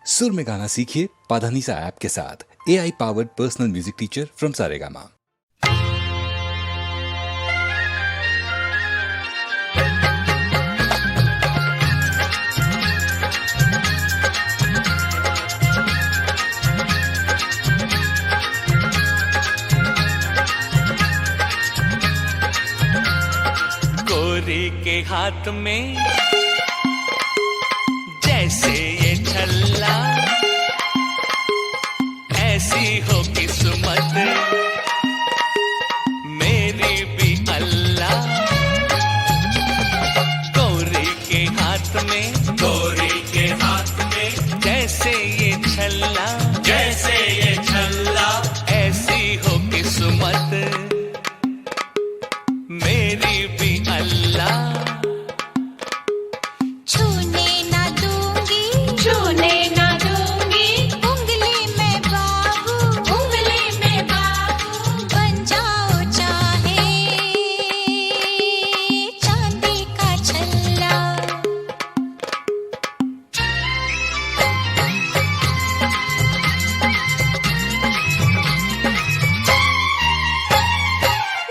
सुर में गाना सीखिए पाधानीसा ऐप के साथ। AI powered personal music teacher from Saregama. गोरी के हाथ में जैसे ये छल्ला, ऐसी हो किस्मत मेरी भी अल्लाह। गोरी के हाथ में, गोरी के हाथ में जैसे ये छल्ला, जैसे ये छल्ला, ऐसी हो किस्मत मेरी भी अल्लाह। छूने ना दूंगी, छूने ना दूंगी, उंगली में बाबू, उंगली में बाबू, बन जाओ चाहे चांदी का छल्ला।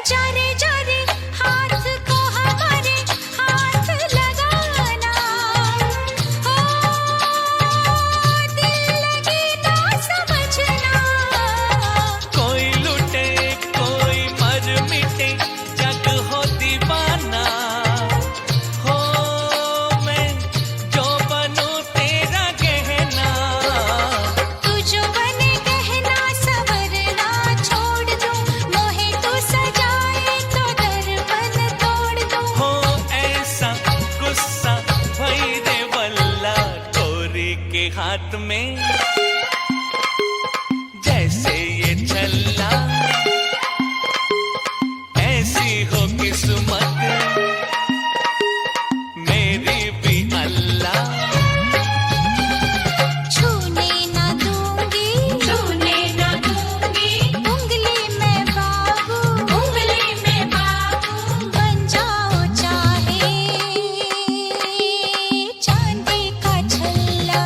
जारे जारे हाथ को हमारे हाथ लगाना, ओ दिल लगे ना समझना। कोई लुटे कोई मर मिटे, जग हो दीवाना। हो मैं जो बनूं तेरा गहना। तू जो बने गहना सवरना छोड़ दूं, मोहे तू सजाए तो दर्पण तोड़ दूं। हो ऐसा गुस्सा भई रे वल्ला, गोरी के हाथ में जैसे ये छल्ला, ऐसी हो किस्मत मेरी भी अल्लाह। छूने ना दूंगी, छूने ना दूंगी, उंगली में बाबू, उंगली में बाबू, बन जाओ चाहे चांदी का छल्ला।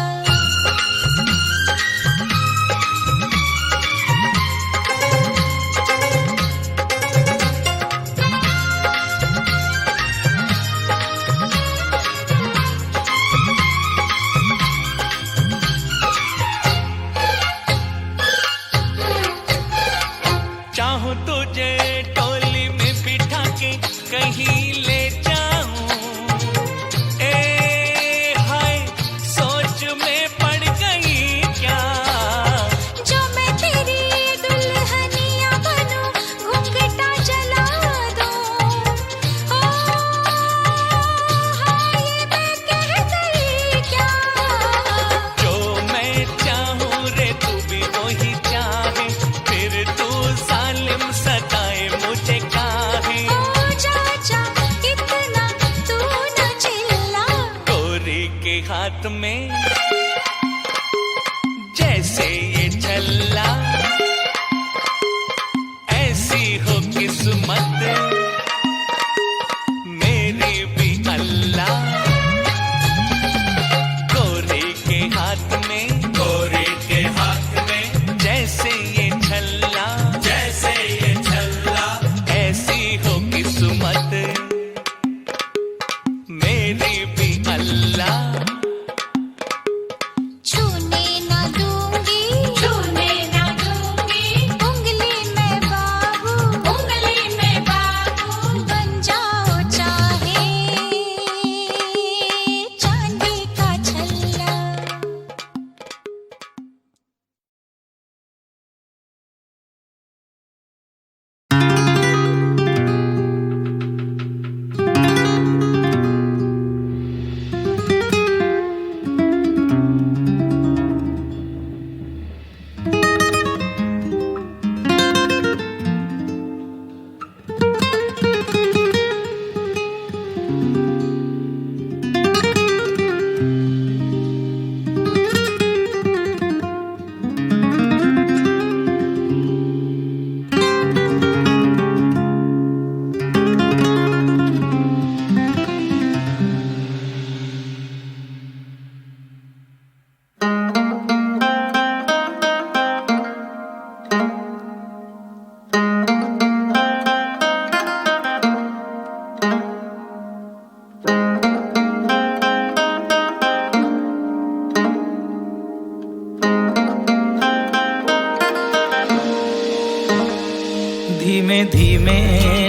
धीमे धीमे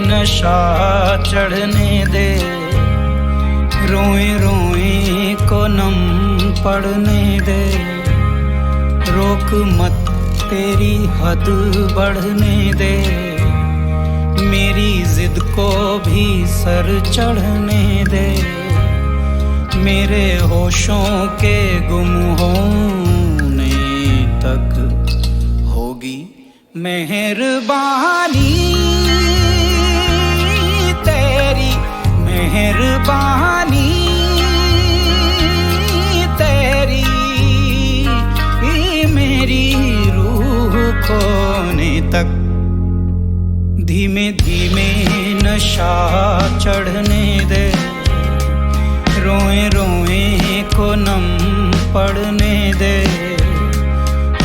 नशा चढ़ने दे, रोए रोए को नम पड़ने दे, रोक मत तेरी हद बढ़ने दे, मेरी जिद को भी सर चढ़ने दे, मेरे होशों के गुम होने तक होगी मेहरबानी तेरी, मेहरबानी तेरी, मेरी रूह खोने तक। धीमे धीमे नशा चढ़ने दे, रोए रोए को नम पड़ने दे,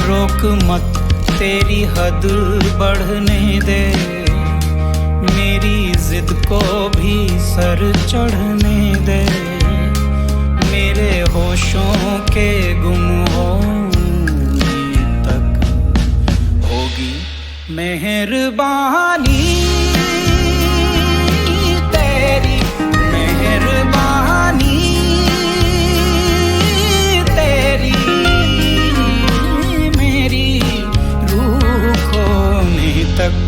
रोक मत तेरी हद बढ़ने दे, मेरी जिद को भी सर चढ़ने दे, मेरे होशों के गुम होने तक होगी मेहरबानी तेरी, मेहरबानी तेरी, मेरी रूह खोने तक।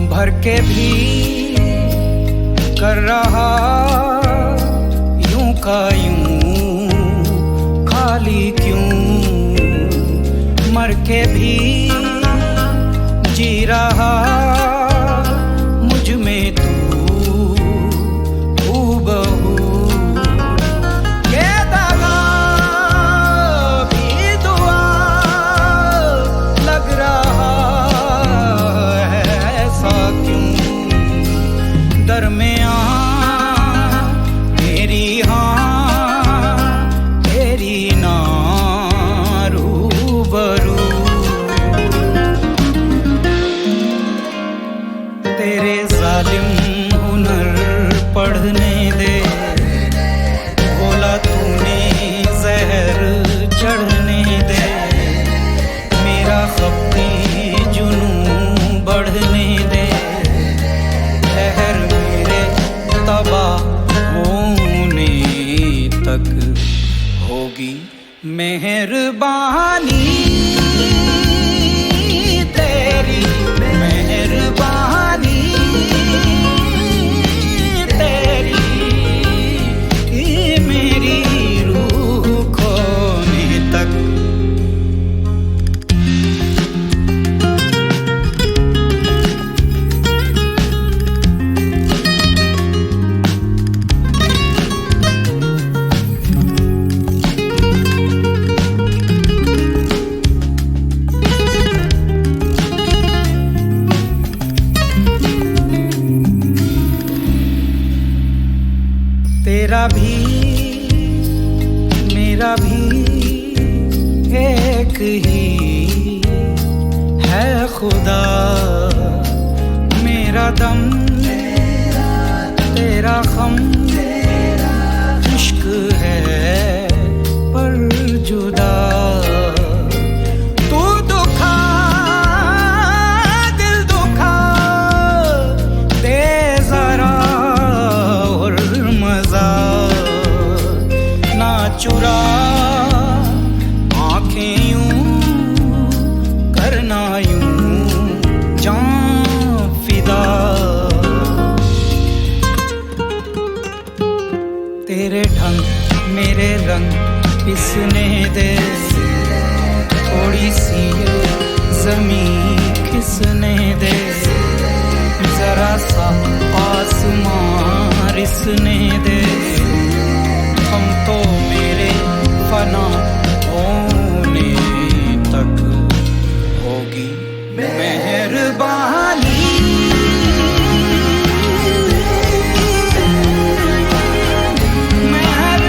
भर के भी कर रहा यूं का यूं, खाली क्यों, मर के भी जी रहा मुझ में तू हूबहू, ये दगा भी दुआ लग रहा दरमियाँ मेरी हाँ तेरी ना रूबरू, तेरे जालिम हुनर पढ़ने दे, बोला तूने जहर चढ़ने दे, मेरा खपती जुनून बढ़ने दे, तबाह होने तक होगी मेहरबानी तेरी, मेहरबानी तेरी, मेरी रूह खोने तक। तेरा भी मेरा भी एक ही है खुदा, मेरा दम तेरा खम, इश्क है पर जुदा, तू दुखा दिल दुखा, दे जरा और मजा, ना चुरा आंखें यूं करना यूं जान फिदा, तेरे ढंग मेरे रंग पिसने दे, थोड़ी सी जमीन खिसने दे, जरा सा आसमां रिसने दे, हम तो मेरे फना होने तक होगी मेहरबानी मेहरबानी।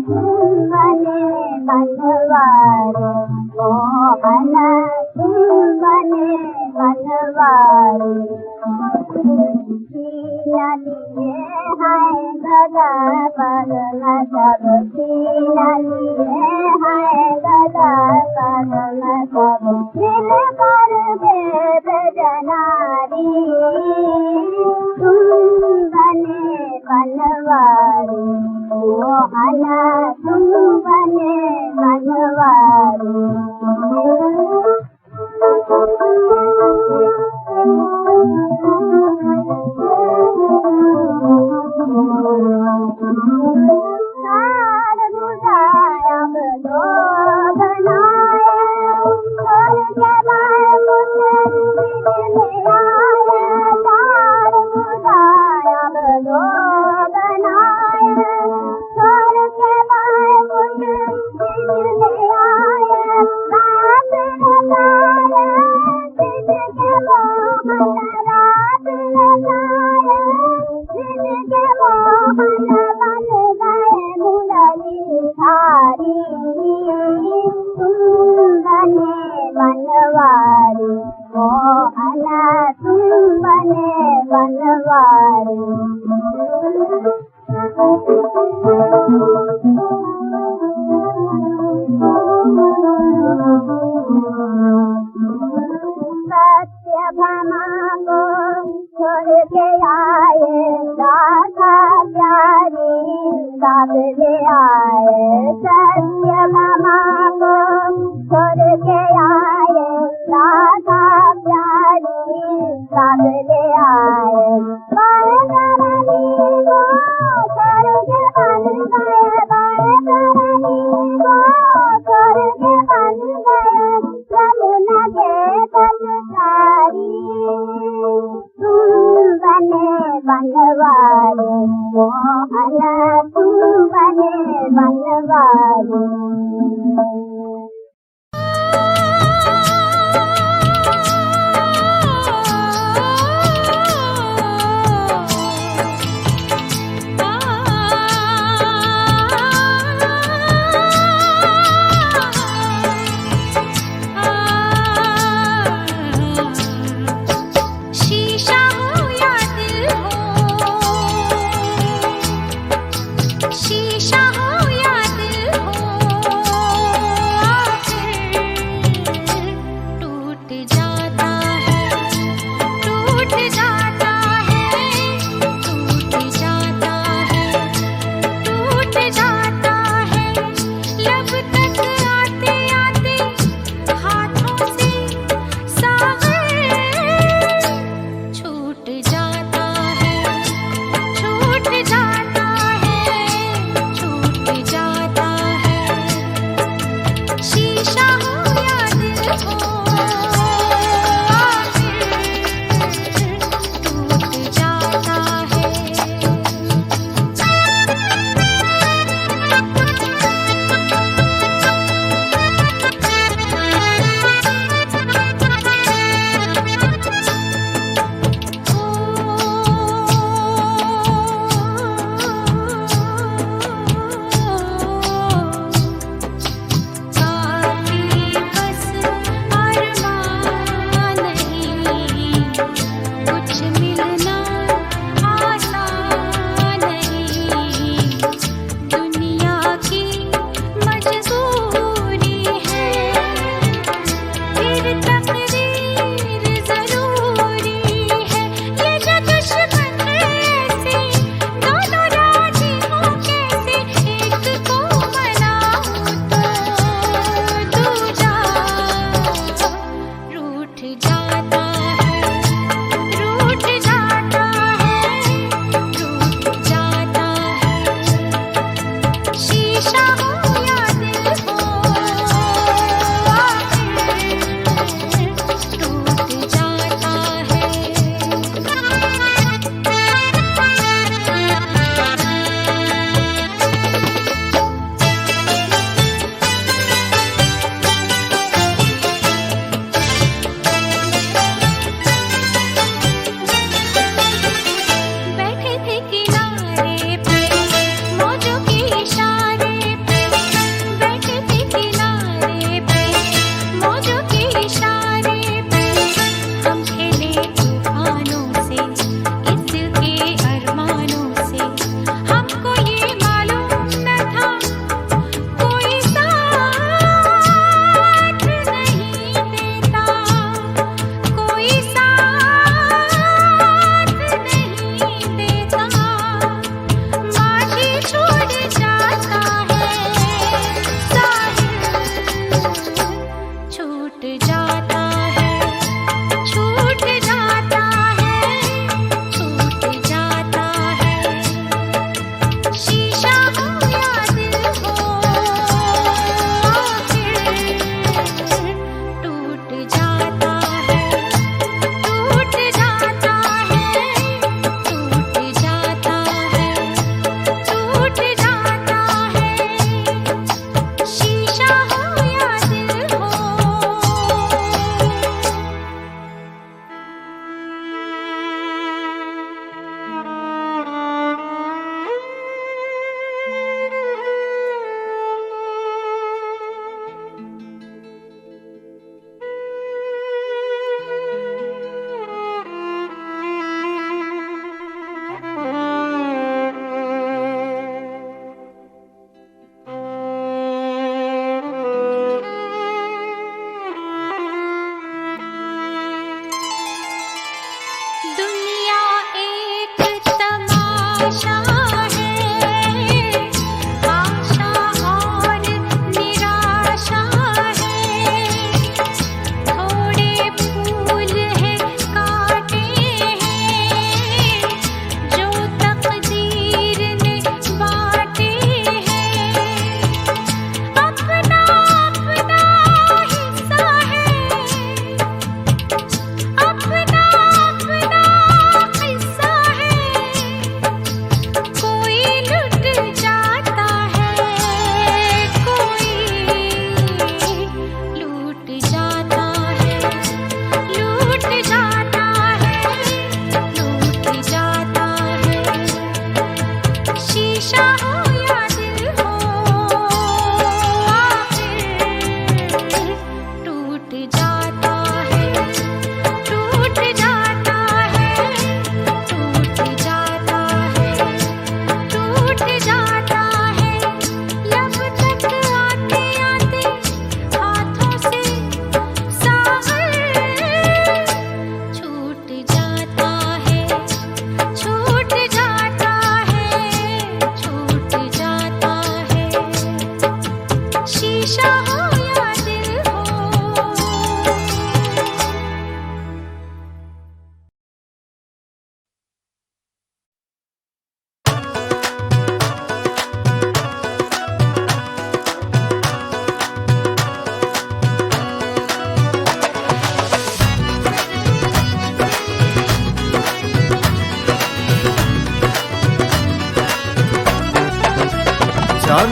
बने बनवारे मोहन तुम बने बनवारे छीन लिए हैं गदा पर न सब छीन लिए हैं गदा पर न सब मिल कर देव जनारी तुम बने बनवारी मोहन तुम बने बनवारी सार बुझाया दो बनाए और के बार कुछ में आए सार बुझाया दो बनाए और के बार कुछ में आए रात लगाए जिसके मोहन रात लगाए जिसके मोहन बन गए मुरली धारी तुम बने बनवारी मोहन तुम बने बनवारी सत्य भामा को छोड़ के आए राधा प्यारी साथ ले आए सत्य भामा को छोड़ के आए राधा प्यारी साथ ले आए बाएं तरनी को छोड़ के बन गए बाएं तरनी को छोड़ के बन गए यमुना के तटसारी तुम बने बनवारी मोहन तुम बने बनवारी शीशा हो या दिल हो शीशा हो या दिल हो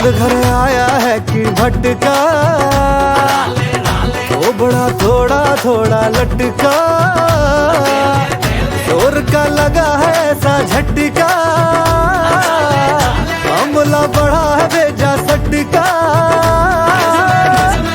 चांद घर आया है कि भटका, वो बड़ा थोड़ा थोड़ा लटका, शोर का लगा है ऐसा झटका, मामला बड़ा है बेजा सटका।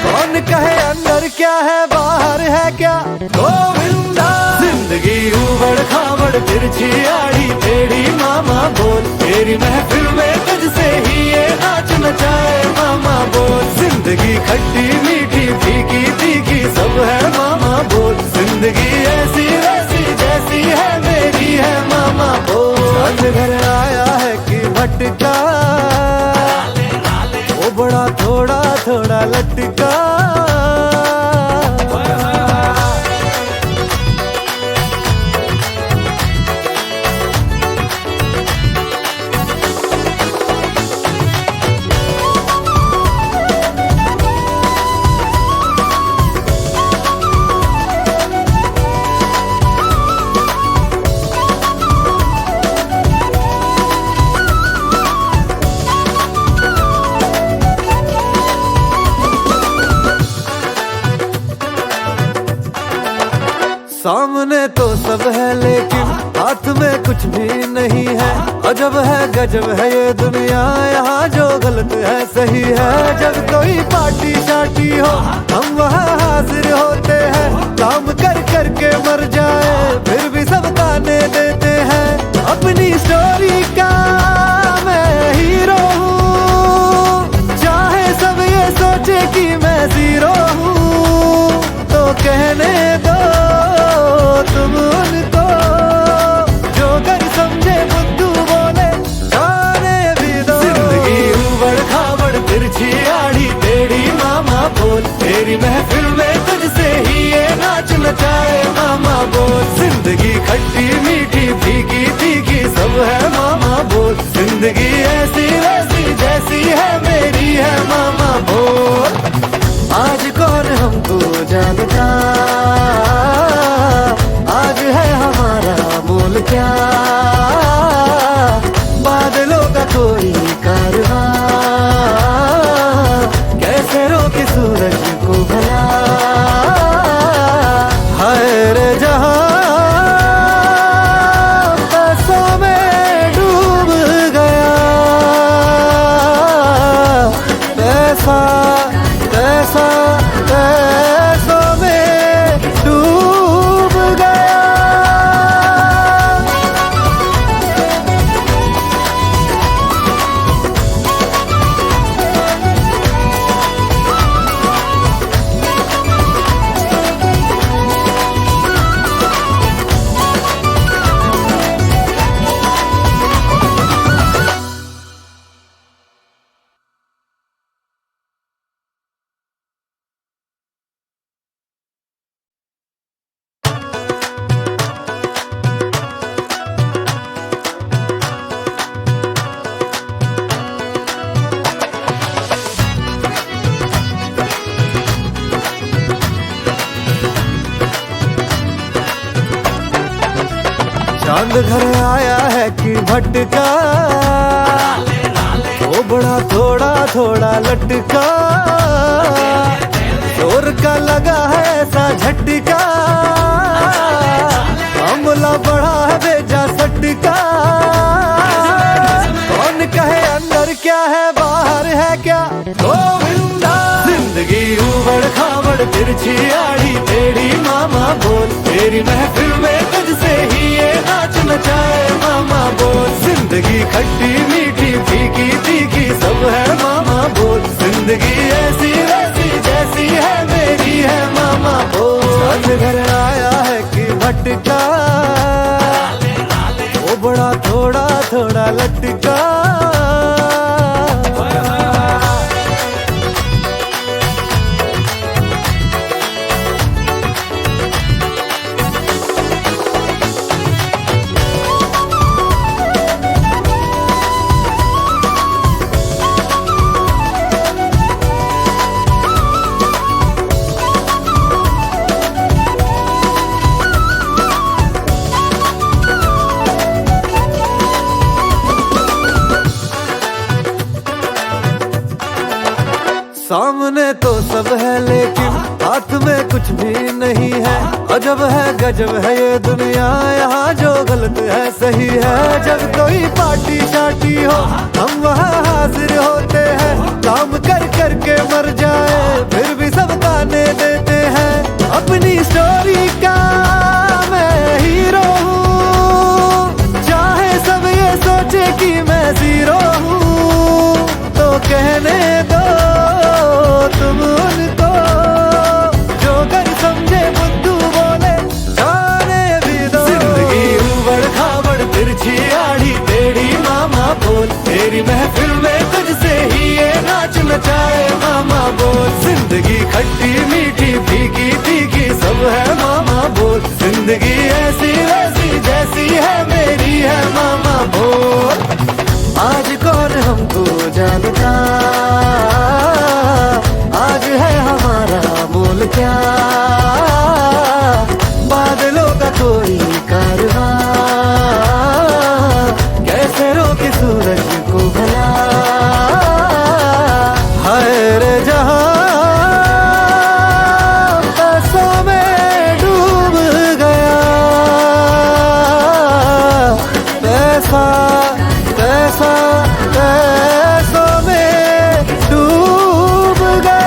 कौन कहे अंदर क्या है बाहर है क्या, गोविंदा। जिंदगी उबड़ खाबड़ तिरछी आड़ी टेढ़ी, मामा बोल तेरी महफिल में तुझसे ही ये नाच नचाए, मामा बोल। जिंदगी खट्टी मीठी फीकी तीखी सब है, मामा बोल। जिंदगी ऐसी वैसी जैसी है मेरी है, मामा बोल। चांद घर आया है कि भटका, वो बड़ा थोड़ा थोड़ा लटका। सामने तो सब है लेकिन हाथ में कुछ भी नहीं है, अजब है गजब है ये दुनिया, यहाँ जो गलत है सही है। जब कोई पार्टी शार्टी हो हम वहाँ हाजिर होते हैं, काम कर कर के मर जाए फिर भी सब गाने देते हैं। अपनी स्टोरी का मैं हीरो हूँ, चाहे सब ये सोचे कि मैं जीरो हूँ, तो कहने दो तुम उनको जो कर समझे बुद्धू बोले जाने भी दो। जिंदगी उबड़ खाबड़ तिरछी आड़ी टेढ़ी, मामा बोल तेरी महफिल में तुझसे ही ये नाच नचाए, मामा बोल। जिंदगी खट्टी मीठी फीकी तीखी सब है, मामा बोल। जिंदगी ऐसी वैसी जैसी है मेरी है, मामा बोल। आज कौन हमको जानता, आज है हमारा मोल क्या, बादलों का कोई कारवां, कैसे रोके सूरज को भला। हाय रे जहां पैसों में डूब गया, पैसा पैसा पैसों में डूब गया। चांद घर आया है कि भटका, वो बड़ा थोड़ा थोड़ा लटका, शोर का लगा है ऐसा झटका, मामला बड़ा है बेजा सटका। कौन कहे अंदर क्या है बाहर है क्या, गोविंदा। जिंदगी उबड़ खाबड़ तिरछी आड़ी टेढ़ी, मामा बोल तेरी महफिल में तुझसे ही ये नाच नचाए, मामा बोल। जिंदगी खट्टी मीठी फीकी तीखी सब है, मामा बोल। जिंदगी ऐसी वैसी जैसी है मेरी है, मामा बोल। चांद घर आया है कि भटका, वो बड़ा थोड़ा थोड़ा लटका। सामने तो सब है लेकिन हाथ में कुछ भी नहीं है। अजब है गजब है ये दुनिया, यहाँ जो गलत है सही है। जब कोई पार्टी शार्टी हो हम वहाँ हाजिर होते हैं। काम कर कर के मर जाए फिर भी सब गाने देते हैं। अपनी स्टोरी का मैं हीरो हूँ, चाहे सब ये सोचे कि मैं जीरो हूँ। तो कहने दो तुम उनको, जो कर समझे बुद्धू बोले जाने भी दो। जिंदगी उबड़ खाबड़ तिरछी आड़ी टेढ़ी मामा बोल, तेरी महफिल में तुझसे ही ये नाच नचाए मामा बोल। जिंदगी खट्टी मीठी फीकी तीखी सब है मामा बोल। जिंदगी ऐसी वैसी जैसी है मेरी है मामा बोल। आज कौन हमको जानता, आज है हमारा मोल क्या। बादलों का कोई कारवां कैसे रोके सूरज को भला। हाय रे जहां पैसों में डूब गया, पैसा पैसा पैसों में डूब गया।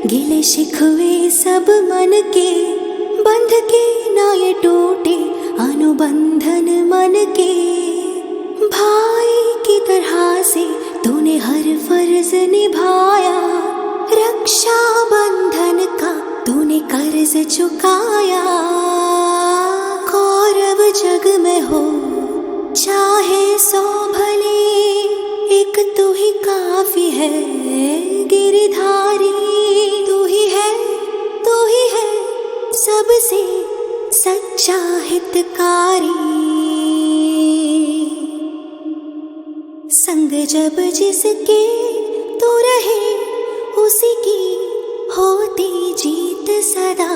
गिले शिकवे सब मन के, बंध के ना ये टूटे अनुबंधन मन के। भाई की तरह से तूने हर फर्ज निभाया, रक्षा बंधन का तूने कर्ज चुकाया। कौरव जग में हो चाहे 100 भले, एक तू ही काफी है गिरधारी। तू ही है सबसे सच्चा हितकारी। संग जब जिसके तू रहे, उसी की होती जीत सदा।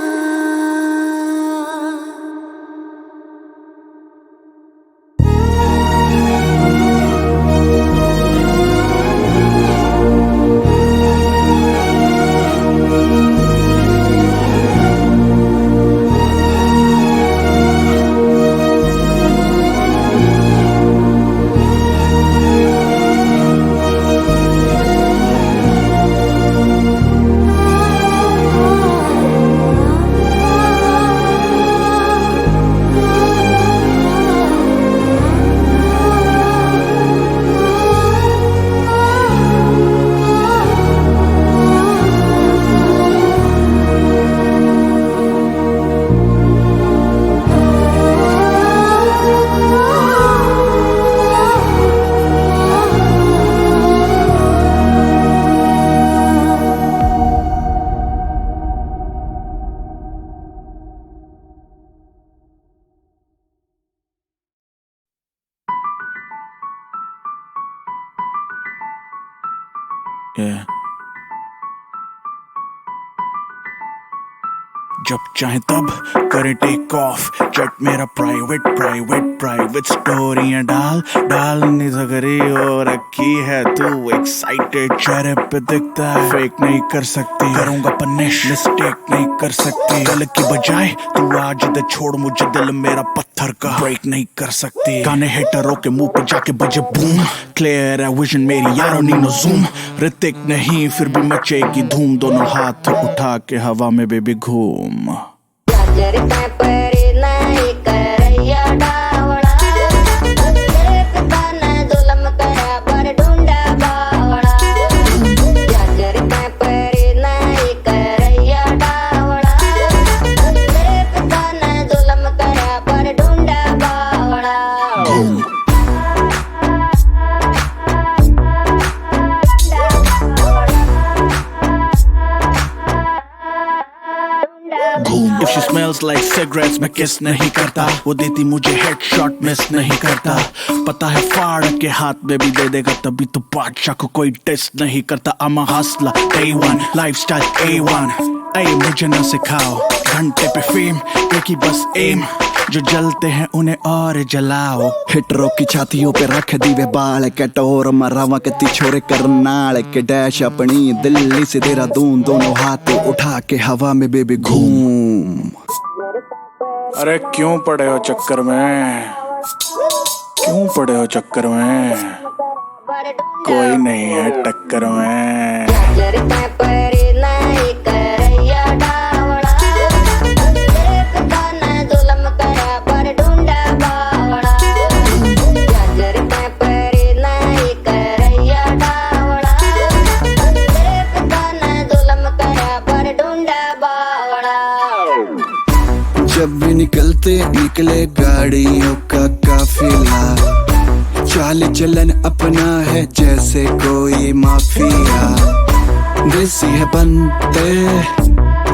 Yeah. जब चाहे तब करे टेक ऑफ जेट मेरा प्राइवेट स्टोरियां डाल नहीं सकरी हो रखी है तू एक्साइटेड चेहरे पे दिखता है फेक नहीं कर सकती करूंगा पनिश मिस्टेक नहीं कर सकती कल की बजाय तू आज दे छोड़ मुझे दिल मेरा पत्थर का ब्रेक नहीं कर सकती गाने हेटरों के मुंह पे जाके बजे बूम क्लियर है विजन मेरी यारों नी नो जूम ऋतिक नहीं फिर भी मचेगी धूम दोनों हाथ उठा के हवा में बेबी घूम If she smells like cigarettes मैं किस नहीं करता वो देती मुझे हेडशॉट मिस नहीं करता पता है फाड़ के हाथ में भी दे देगा तभी तो बादशाह को कोई टेस्ट नहीं करता I'm a hustler A1 lifestyle A1 ऐ मुझे ना सिखाओ घंटे पे फेम एक ही बस एम जो जलते हैं उन्हें और जलाओ हिटरों की छातियों पे रख दीवे बाल कटोर मरावा कती छोरे करनाल के डैश अपनी दिल्ली से देहरादून दोनों हाथ उठा के हवा में बेबी घूम अरे क्यों पड़े हो चक्कर में क्यों पड़े हो चक्कर में कोई नहीं है टक्कर में जब भी निकले गाड़ियों का काफिला चाल चलन अपना है जैसे कोई माफिया देसी है बनते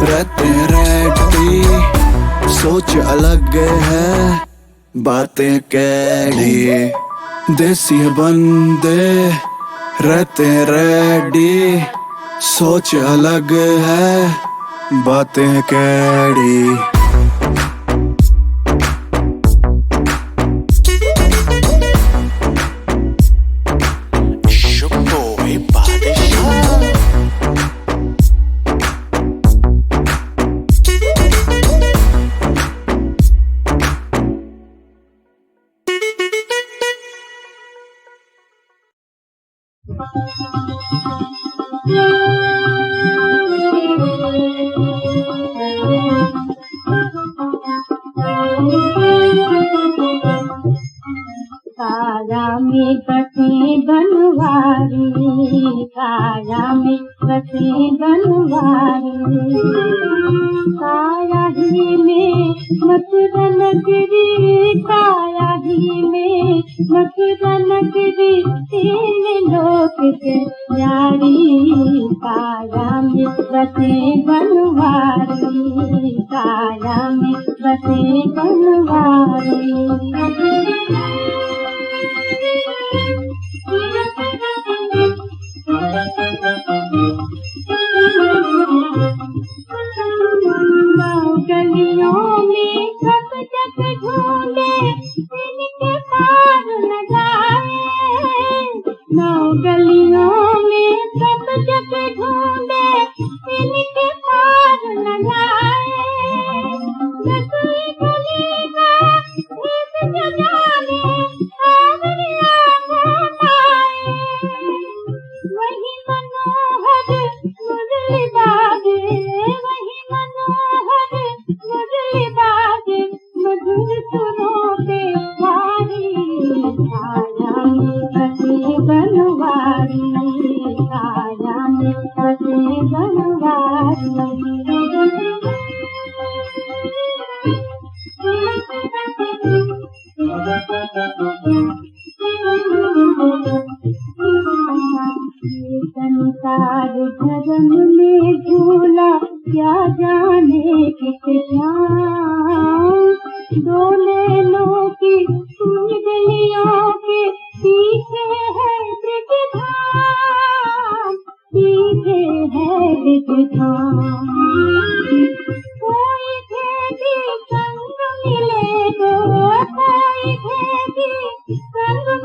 रहते रेडी सोच अलग है बातें कैडी देसी है बंदे रहते रेडी सोच अलग है बातें कैडी काया में बसे बनवारी काया में बसे बनवारी काया ही में मथुरा नगरी काया ही में मथुरा नगरी तीन लोक के प्यारी काया में बसे बनवारी काया में बसे बनवारी गलियों में सब जग ढूंढे इनके पार न जाए नौ गलियों में सब जग ढूंढे इनके पार न जाए कोई गलीगा इस जाने सावरिया को पाए वही मनोहर मुरली बाजे वही मनोहर मुरली बाजे मधुर सुरों पे वारी काया में बसे बनवारी काया में बसे बनवारी संसार धर्म में झूला क्या जाने किस जान दो नैनों की गलियों के पीछे है ब्रजधाम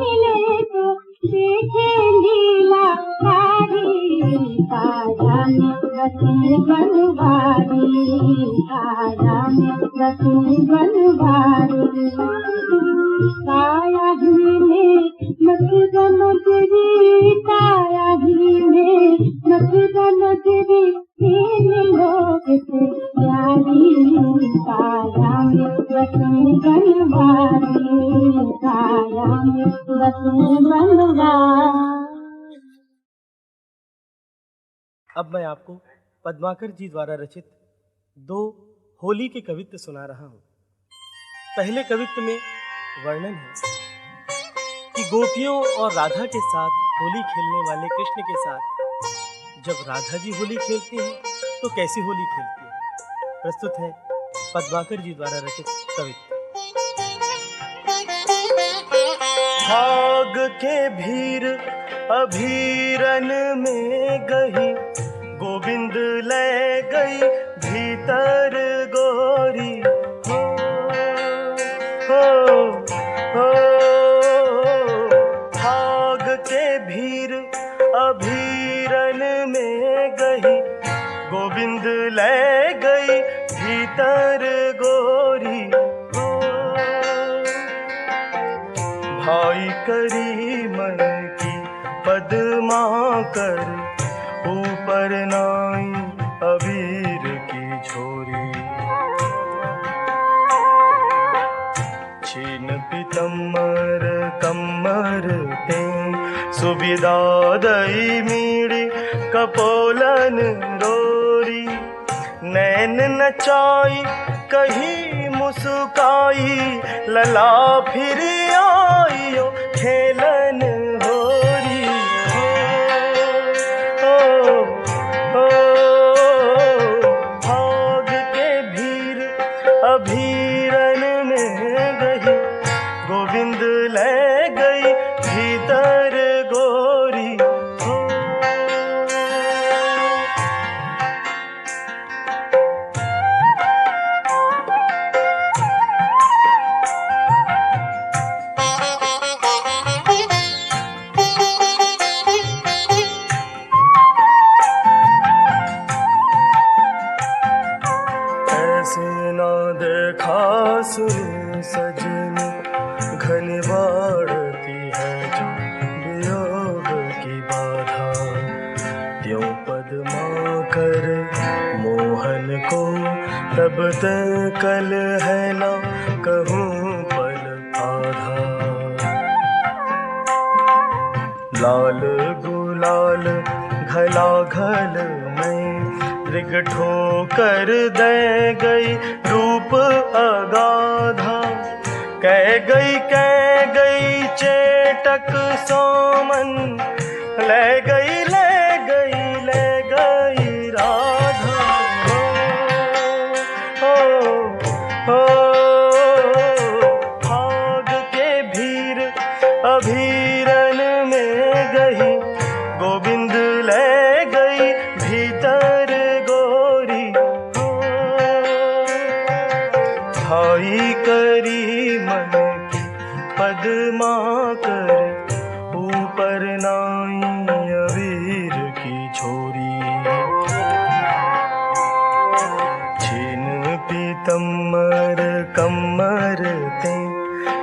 मिले तो देखे लीला सारी, काया में बसी बनवारी, काया में बसी बनवारी। काया ही में मस्जिद नगरी, काया ही में मस्जिद नगरी, तीन लोग से प्यारी, काया में बसी बनवारी, काया में बसी बनवारी। अब मैं आपको पद्माकर जी द्वारा रचित 2 होली के कवित्त सुना रहा हूँ। पहले कवित्त में वर्णन है कि गोपियों और राधा के साथ होली खेलने वाले कृष्ण के साथ जब राधा जी होली खेलती हैं तो कैसी होली खेलती हैं। प्रस्तुत है पद्माकर जी द्वारा रचित कवित्त। भाग के भीर अभीरन में गई, गोविंद ले गई भीतर गोरी, हो भाग के भीर अभीरन में गई, गोविंद ले गई भीतर गोरी, हो भाई करी मन की पद्मा कर, ऊपर नाई अबीर की झोरी, छीन पीतम्बर कम्मर ते, सुविदा दई मीड़ी कपोलन रोरी, नैन नचाई कहीं मुस्काई, लला फिर आइयो खेलन होरी, भाग के भीर अभीरन में गई, गोविंद ले गई भीतर गोरी, हो सुन सजनी घनी बाढ़ती है जो वियोग की बाधा, त्यों पद्मा कर मोहन को तब तक कल है ना कहूँ पल आधा, लाल गुलाल घला घल में मृग ठोकर दे गई रूप अगाधा, कह गई चेटक सोमन, ले गई राधा, हो भाग के भीर अभीरन में गई, गोविंद ले गई भीतर गोरी, हो भाई करी मन की पद्मा कर, ऊपर नाई अबीर की छोरी, छीन पीतम्बर कम्मर ते,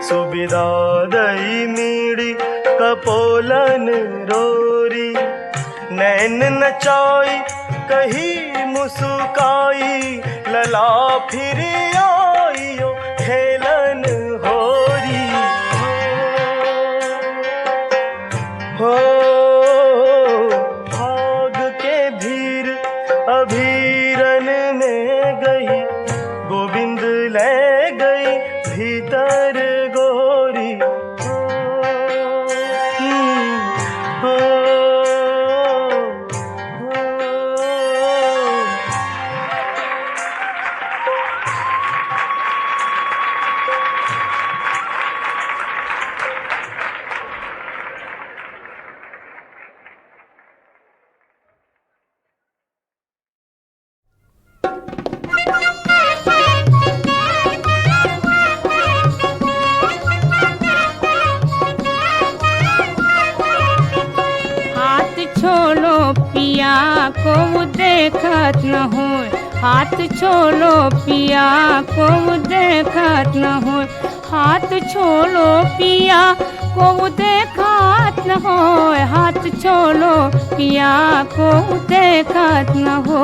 सुविदा दई मीड़ी कपोलन रोरी, नैन नचाई कहीं मुस्काई, लला फिर आइयो खेलन होरी, हो भाग के भीर अभीरन में गई, गोविंद ले गई भीतर गोरी, हो पिया को देखत न हो, हाथ छोड़ो पिया को देखत न हो, हाथ छोड़ो पिया को देखत न हो, हाथ छोड़ो पिया को देखत न हो।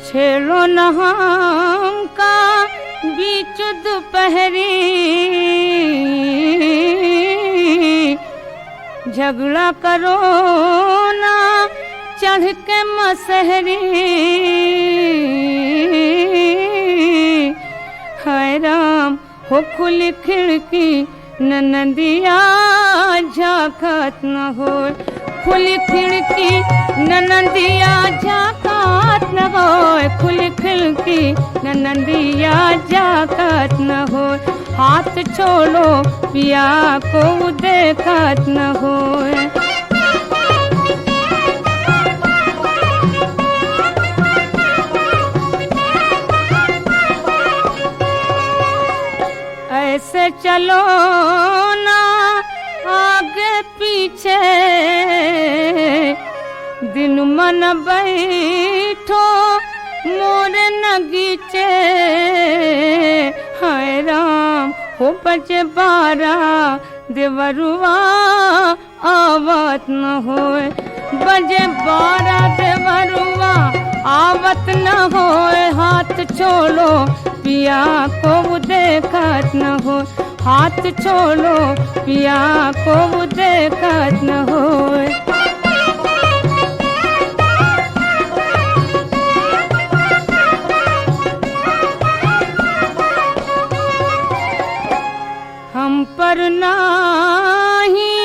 छेड़ो न हमका बीच दोपहरी, झगड़ा करो ना चढ़ के मसहरी, हाय राम हो खुली खिड़की ननदिया झांकत न हो, खुली खिड़की ननदिया झांकत न हो, खुली खिड़की ननदिया झांकत न हो, हाथ छोड़ो पिया को देखत न हो। ऐसे चलो ना आगे पीछे, दिन मन बैठो मोर नगीचे, हाय राम हो बजे 12 देवरुआ आवत न होए, बजे 12 देवरुआ आवत न होए, हाथ छोड़ो पिया को देखत न हो, हाथ छोड़ो पिया को देखत न हो। हम पर नाही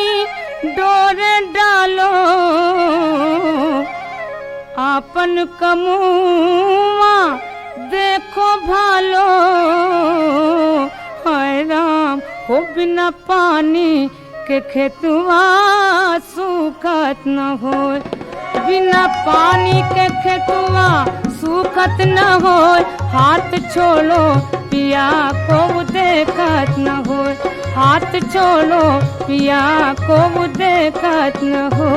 डोर डालो, आपन कमुआ देखो भालो, हाय राम हो बिना पानी के खेतुआ सूखत न हो, बिना पानी के खेतुआ सूखत न हो, हाथ छोड़ो पिया को देखत न हो, हाथ छोड़ो पिया को देखत न हो।